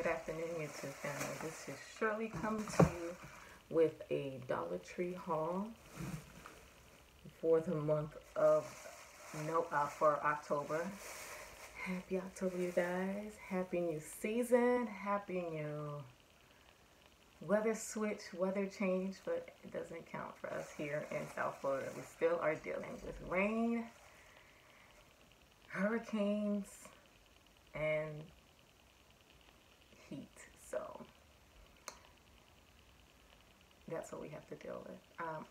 Good afternoon, YouTube family. This is Shirley coming to you with a Dollar Tree haul for the month of for October. Happy October, you guys. Happy new season. Happy new weather switch, weather change, but it doesn't count for us here in South Florida. We still are dealing with rain, hurricanes, and heat. So that's what we have to deal with.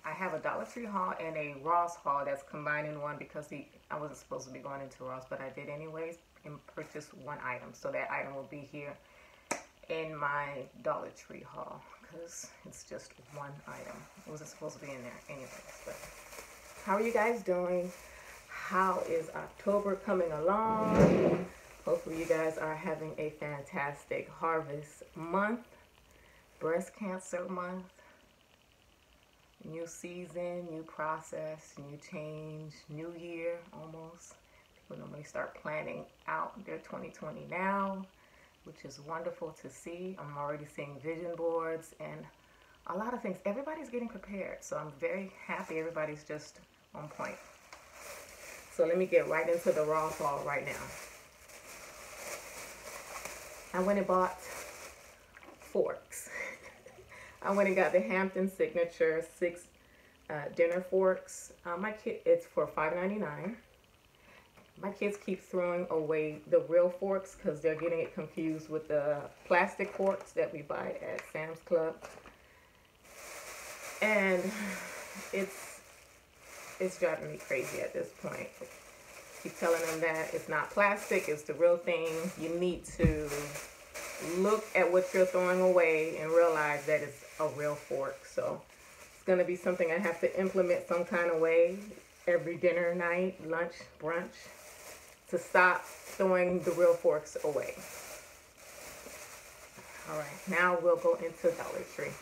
I have a Dollar Tree haul and a Ross haul that's combined in one because I wasn't supposed to be going into Ross, but I did anyways and purchased one item. So that item will be here in my Dollar Tree haul because it's just one item. It wasn't supposed to be in there anyways. But how are you guys doing? How is October coming along? Hopefully you guys are having a fantastic harvest month, breast cancer month, new season, new process, new change, new year almost. People normally start planning out their 2020 now, which is wonderful to see. I'm already seeing vision boards and a lot of things. Everybody's getting prepared, so I'm very happy everybody's just on point. So let me get right into the Ross haul right now. I went and bought forks. I went and got the Hampton Signature 6 dinner forks. It's for $5.99. My kids keep throwing away the real forks because they're getting it confused with the plastic forks that we buy at Sam's Club. And it's driving me crazy at this point. Keep telling them that it's not plastic, it's the real thing. You need to look at what you're throwing away and realize that it's a real fork. So it's going to be something I have to implement some kind of way every dinner, night, lunch, brunch, to stop throwing the real forks away. All right, now we'll go into Dollar Tree.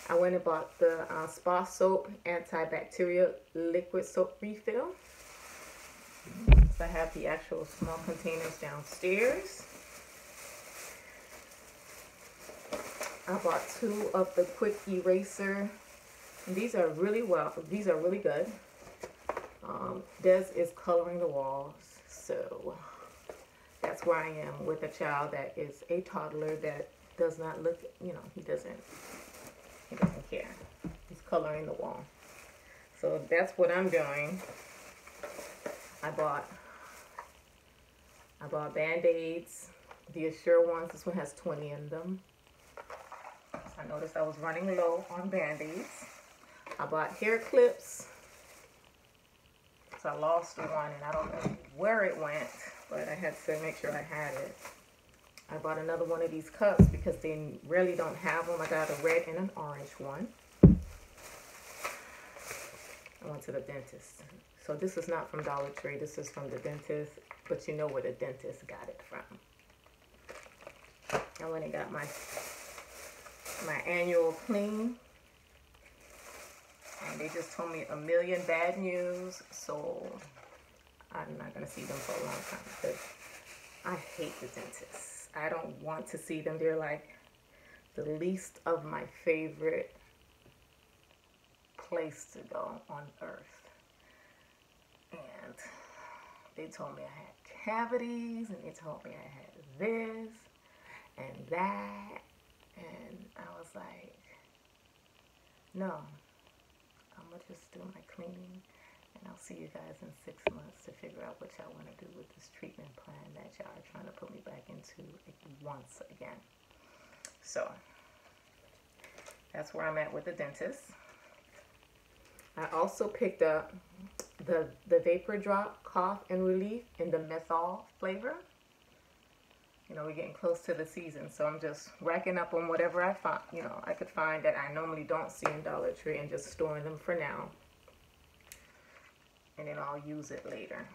I went and bought the Spa Soap Antibacterial Liquid Soap Refill. So I have the actual small containers downstairs. I bought 2 of the Quick Eraser. And these are really good. Des is coloring the walls, so that's where I am with a child that is a toddler that does not look, he doesn't care. He's coloring the wall. So that's what I'm doing. I bought Band-Aids, the Assure ones. This one has 20 in them. So I noticed I was running low on Band-Aids. I bought hair clips. So I lost one and I don't know where it went, but I had to make sure I had it. I bought another one of these cups because they really don't have them. I got a red and an orange one. I went to the dentist. So this is not from Dollar Tree. This is from the dentist, but you know where the dentist got it from. I went and got my annual clean. And they just told me 1,000,000 bad news, so I'm not going to see them for a long time because I hate the dentists. I don't want to see them. They're like the least of my favorite place to go on earth. And they told me I had cavities, and they told me I had this and that, and I was like, no, I'm gonna just do my cleaning, and I'll see you guys in 6 months to figure out what y'all want to do with this treatment plan that y'all are trying to put me back into once again. So that's where I'm at with the dentist. I also picked up the Vapor Drop Cough and Relief in the menthol flavor. We're getting close to the season, so I'm just racking up on whatever I find, I could find that I normally don't see in Dollar Tree and just storing them for now. And then I'll use it later.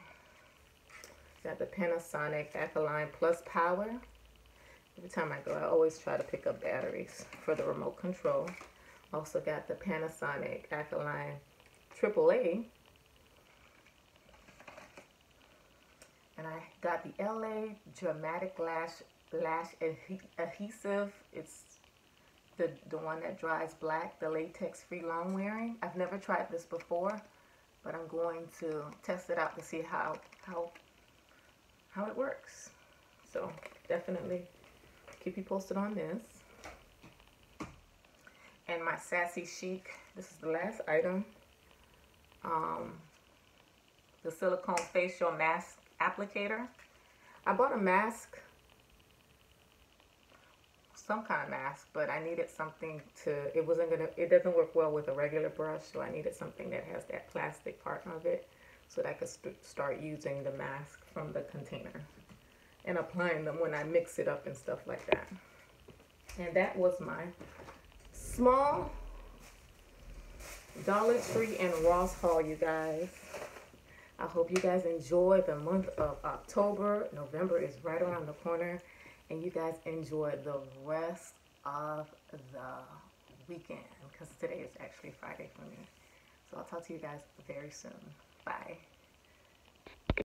Got the Panasonic Alkaline Plus Power. Every time I go, I always try to pick up batteries for the remote control. Also got the Panasonic Alkaline AAA. And I got the LA Dramatic Lash lash adhesive. It's the one that dries black, the latex free long wearing. I've never tried this before, but I'm going to test it out to see how it works. So definitely keep you posted on this. And my Sassy Chic, this is the last item. The silicone facial mask applicator. I bought a mask, some kind of mask, but I needed something to, it doesn't work well with a regular brush, so I needed something that has that plastic part of it so that I could start using the mask from the container and applying them when I mix it up and stuff like that. And that was my small Dollar Tree and Ross haul, you guys. I hope you guys enjoy the month of October. November is right around the corner, and you guys enjoy the rest of the weekend, because today is actually Friday for me. So I'll talk to you guys very soon. Bye.